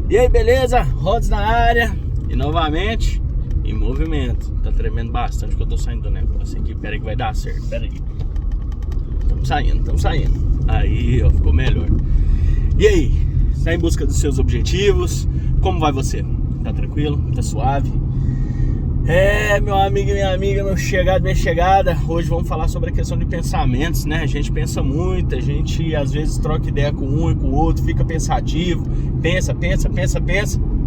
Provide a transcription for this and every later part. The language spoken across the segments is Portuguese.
E aí, beleza? Rods na área. E novamente em movimento. Tá tremendo bastante que eu tô saindo do negócio aqui. Pera aí que vai dar certo, pera aí. Estamos saindo. Aí, ó, ficou melhor. E aí? Tá em busca dos seus objetivos? Como vai você? Tá tranquilo? Tá suave? Meu amigo e minha amiga, meu chegado, minha chegada. Hoje vamos falar sobre a questão de pensamentos, né? A gente pensa muito, a gente às vezes troca ideia com um e com o outro, fica pensativo, pensa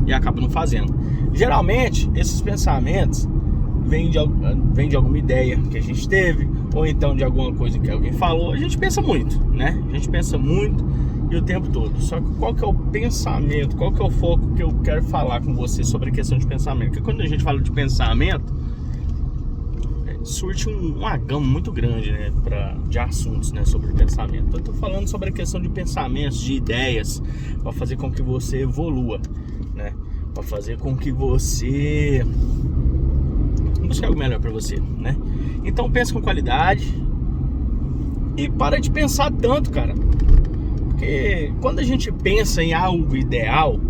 e acaba não fazendo. Geralmente, esses pensamentos vêm de alguma ideia que a gente teve, ou então de alguma coisa que alguém falou. A gente pensa muito, né? A gente pensa muito e o tempo todo. Só que qual que é o pensamento, qual que é o foco que eu quero falar com você sobre a questão de pensamento? Porque quando a gente fala de pensamento, surge uma gama muito grande, né, de assuntos, né, sobre o pensamento. Então, eu tô falando sobre a questão de pensamentos, de ideias, para fazer com que você evolua, né, para fazer com que você busque algo melhor para você, né. Então pensa com qualidade e para de pensar tanto, cara. Porque quando a gente pensa em algo ideal,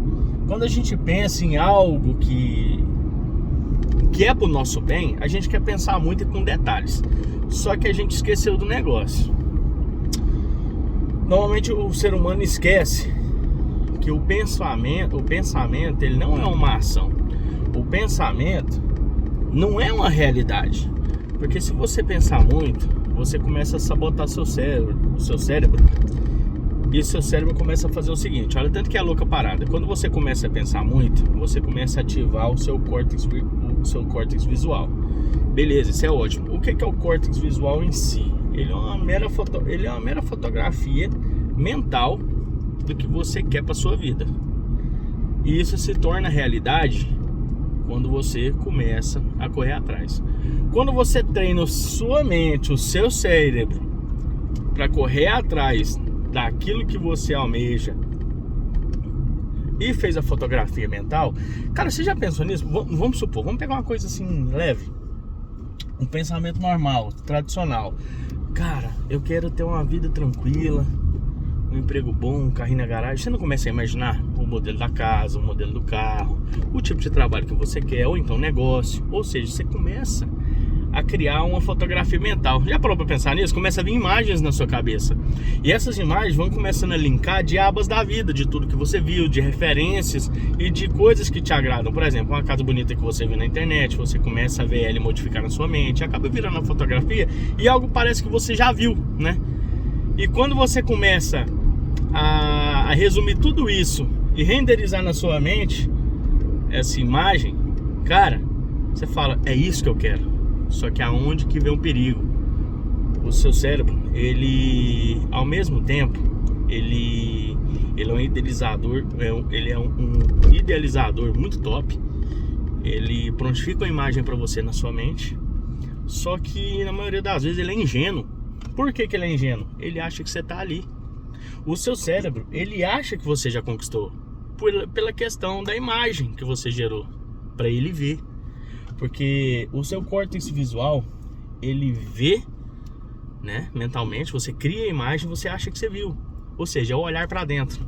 quando a gente pensa em algo que é pro nosso bem, a gente quer pensar muito e com detalhes. Só que a gente esqueceu do negócio. Normalmente o ser humano esquece que o pensamento ele não é uma ação. O pensamento não é uma realidade. Porque se você pensar muito, você começa a sabotar o seu cérebro. E o seu cérebro começa a fazer o seguinte, olha tanto que é louca parada. Quando você começa a pensar muito, você começa a ativar o seu córtex visual. Beleza, isso é ótimo. O que é o córtex visual em si? Ele é uma mera fotografia mental do que você quer para sua vida. E isso se torna realidade quando você começa a correr atrás. Quando você treina sua mente, o seu cérebro, para correr atrás daquilo que você almeja e fez a fotografia mental, cara, você já pensou nisso? Vamos supor, vamos pegar uma coisa assim leve, um pensamento normal, tradicional. Cara, eu quero ter uma vida tranquila, um emprego bom, um carrinho na garagem. Você não começa a imaginar o modelo da casa, o modelo do carro, o tipo de trabalho que você quer, ou então negócio. Ou seja, você começa a criar uma fotografia mental. Já parou pra pensar nisso? Começa a vir imagens na sua cabeça. E essas imagens vão começando a linkar de abas da vida, de tudo que você viu, de referências e de coisas que te agradam. Por exemplo, uma casa bonita que você viu na internet, você começa a ver ela e modificar na sua mente, acaba virando a fotografia e algo parece que você já viu, né? E quando você começa a resumir tudo isso e renderizar na sua mente essa imagem, cara, você fala, é isso que eu quero. Só que aonde que vem o perigo? O seu cérebro, ele, ao mesmo tempo, ele é um idealizador, ele é um idealizador muito top. Ele prontifica a imagem para você na sua mente. Só que na maioria das vezes ele é ingênuo. Por que ele é ingênuo? Ele acha que você tá ali. O seu cérebro, ele acha que você já conquistou pela questão da imagem que você gerou para ele ver. Porque o seu córtex visual, ele vê, né, mentalmente, você cria a imagem, você acha que você viu. Ou seja, é o olhar para dentro.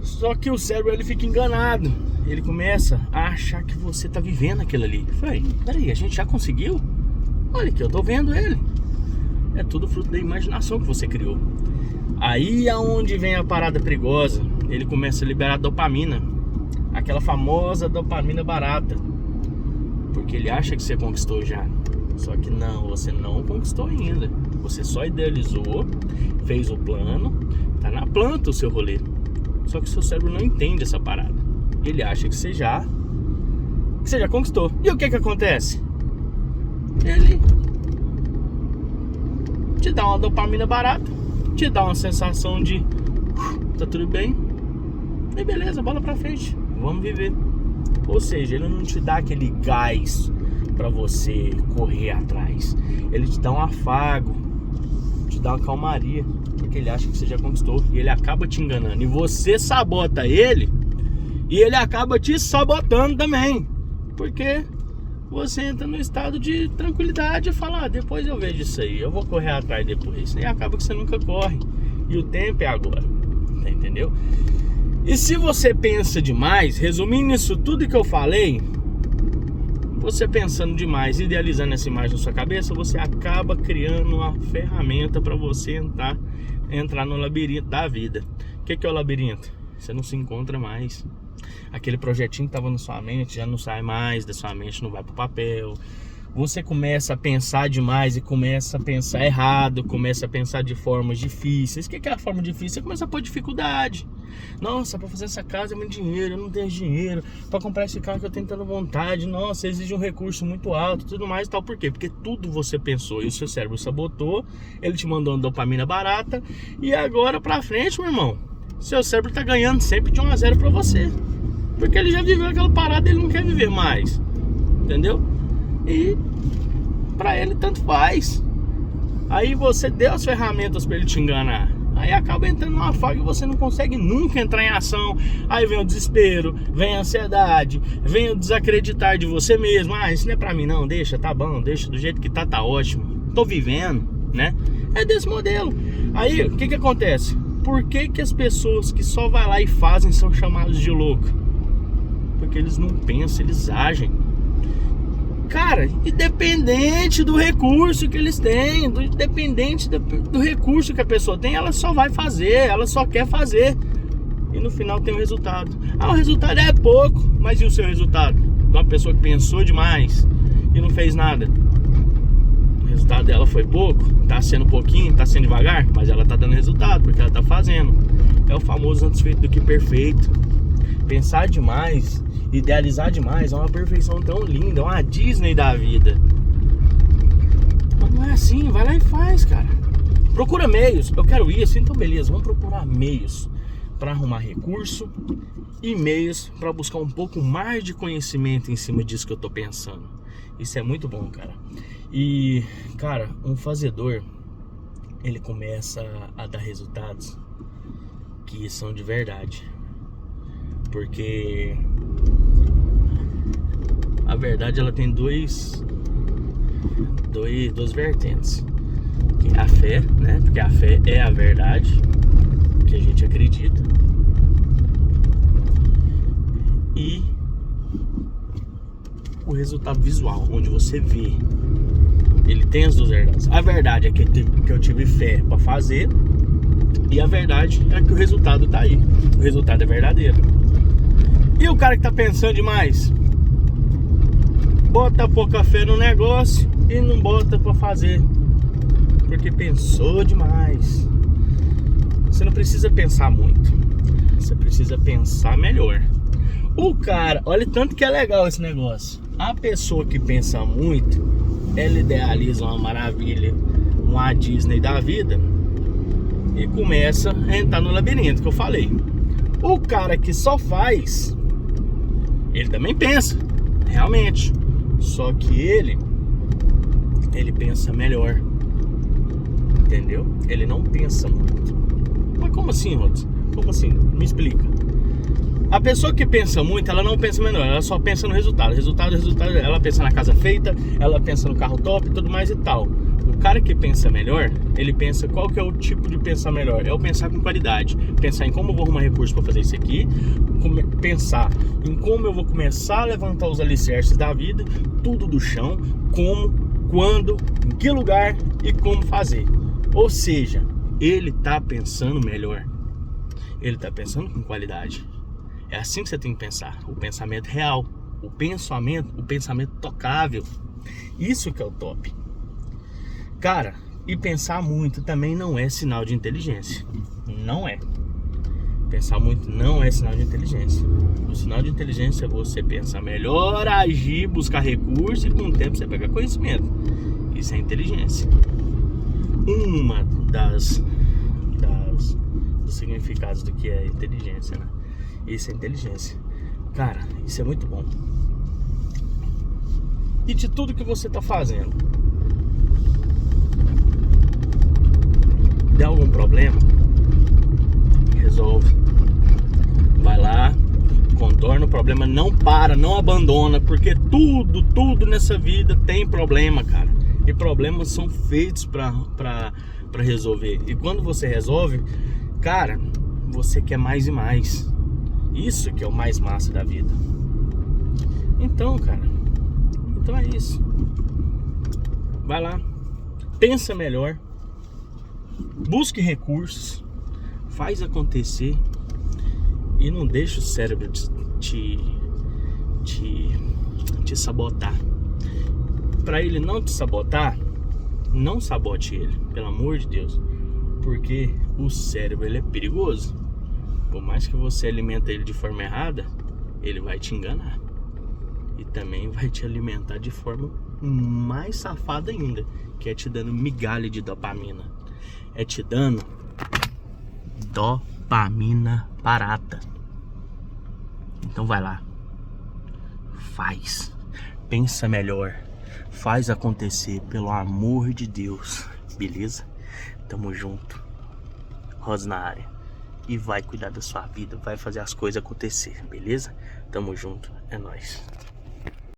Só que o cérebro, ele fica enganado. Ele começa a achar que você tá vivendo aquilo ali. Peraí, a gente já conseguiu? Olha aqui, eu tô vendo ele. É tudo fruto da imaginação que você criou. Aí é onde vem a parada perigosa. Ele começa a liberar dopamina. Aquela famosa dopamina barata. Porque ele acha que você conquistou já. Só que não, você não conquistou ainda. Você só idealizou, fez o plano, tá na planta o seu rolê. Só que o seu cérebro não entende essa parada. Ele acha que você já conquistou. E o que acontece? Ele te dá uma dopamina barata, te dá uma sensação de tá tudo bem, e beleza, bola pra frente, vamos viver. Ou seja, ele não te dá aquele gás pra você correr atrás. Ele te dá um afago, te dá uma calmaria, porque ele acha que você já conquistou. E ele acaba te enganando. E você sabota ele, e ele acaba te sabotando também. Porque você entra no estado de tranquilidade e fala, depois eu vejo isso aí, eu vou correr atrás depois. E acaba que você nunca corre. E o tempo é agora, entendeu? E se você pensa demais, resumindo isso tudo que eu falei, você pensando demais, idealizando essa imagem na sua cabeça, você acaba criando uma ferramenta para você entrar no labirinto da vida. O que é o labirinto? Você não se encontra mais. Aquele projetinho que estava na sua mente já não sai mais da sua mente, não vai pro papel. Você começa a pensar demais e começa a pensar errado, começa a pensar de formas difíceis. O que é a forma difícil? Você começa a pôr dificuldade. Nossa, para fazer essa casa é muito dinheiro, eu não tenho dinheiro. Para comprar esse carro que eu tenho tanta vontade, nossa, exige um recurso muito alto, tudo mais e tal. Por quê? Porque tudo você pensou e o seu cérebro sabotou, ele te mandou uma dopamina barata. E agora pra frente, meu irmão, seu cérebro tá ganhando sempre de 1-0 pra você. Porque ele já viveu aquela parada e ele não quer viver mais. Entendeu? E pra ele tanto faz. Aí você deu as ferramentas pra ele te enganar. Aí acaba entrando numa fase que você não consegue nunca entrar em ação. Aí vem o desespero, vem a ansiedade, vem o desacreditar de você mesmo. Ah, isso não é pra mim não, deixa, tá bom, deixa do jeito que tá ótimo. Tô vivendo, né? É desse modelo. Aí, o que acontece? Por que as pessoas que só vai lá e fazem são chamadas de louco? Porque eles não pensam, eles agem. Cara, independente do recurso que eles têm, independente do recurso que a pessoa tem, ela só vai fazer, ela só quer fazer. E no final tem um resultado. Ah, o resultado é pouco, mas e o seu resultado? De uma pessoa que pensou demais e não fez nada. O resultado dela foi pouco, tá sendo pouquinho, tá sendo devagar, mas ela tá dando resultado, porque ela tá fazendo. É o famoso antes feito do que perfeito. Pensar demais, idealizar demais é uma perfeição tão linda, é uma Disney da vida. Mas não é assim, vai lá e faz, cara. Procura meios, eu quero isso, então beleza, vamos procurar meios para arrumar recurso e meios para buscar um pouco mais de conhecimento em cima disso que eu tô pensando. Isso é muito bom, cara. E, cara, um fazedor, ele começa a dar resultados que são de verdade. Porque a verdade, ela tem duas vertentes. Que é a fé, né? Porque a fé é a verdade que a gente acredita. E o resultado visual, onde você vê. Ele tem as duas verdades. A verdade é que eu tive fé para fazer. E a verdade é que o resultado tá aí. O resultado é verdadeiro. E o cara que tá pensando demais, bota pouca fé no negócio e não bota pra fazer, porque pensou demais. Você não precisa pensar muito, você precisa pensar melhor. O cara, olha tanto que é legal esse negócio. A pessoa que pensa muito, ela idealiza uma maravilha, uma Disney da vida, e começa a entrar no labirinto que eu falei. O cara que só faz, ele também pensa, realmente. Só que ele pensa melhor. Entendeu? Ele não pensa muito. Mas como assim, Rods? Como assim? Me explica. A pessoa que pensa muito, ela não pensa melhor, ela só pensa no resultado. Resultado, ela pensa na casa feita, ela pensa no carro top e tudo mais e tal. O cara que pensa melhor, ele pensa qual que é o tipo de pensar melhor. É o pensar com qualidade. Pensar em como eu vou arrumar recurso para fazer isso aqui. Pensar em como eu vou começar a levantar os alicerces da vida. Tudo do chão. Como, quando, em que lugar e como fazer. Ou seja, ele tá pensando melhor. Ele tá pensando com qualidade. É assim que você tem que pensar. O pensamento real. O pensamento tocável. Isso que é o top. Cara, e pensar muito também não é sinal de inteligência. Não é. Pensar muito não é sinal de inteligência. O sinal de inteligência é você pensar melhor, agir, buscar recursos e com o tempo você pegar conhecimento. Isso é inteligência. Uma dos significados do que é inteligência, né? Isso é inteligência. Cara, isso é muito bom. E de tudo que você tá fazendo, der algum problema, resolve. Vai lá, contorna o problema, não para, não abandona, porque tudo nessa vida tem problema, cara. E problemas são feitos pra resolver. E quando você resolve, cara, você quer mais e mais. Isso que é o mais massa da vida. Então, cara, então é isso. Vai lá, pensa melhor, busque recursos, faz acontecer e não deixa o cérebro te sabotar. Para ele não te sabotar, não sabote ele, pelo amor de Deus, porque o cérebro ele é perigoso. Por mais que você alimenta ele de forma errada, ele vai te enganar e também vai te alimentar de forma mais safada ainda, que é te dando migalha de dopamina, é te dando dopamina barata. Então vai lá, faz, pensa melhor, faz acontecer, pelo amor de Deus, beleza? Tamo junto, Rosa na área, e vai cuidar da sua vida, vai fazer as coisas acontecer, beleza? Tamo junto, é nóis.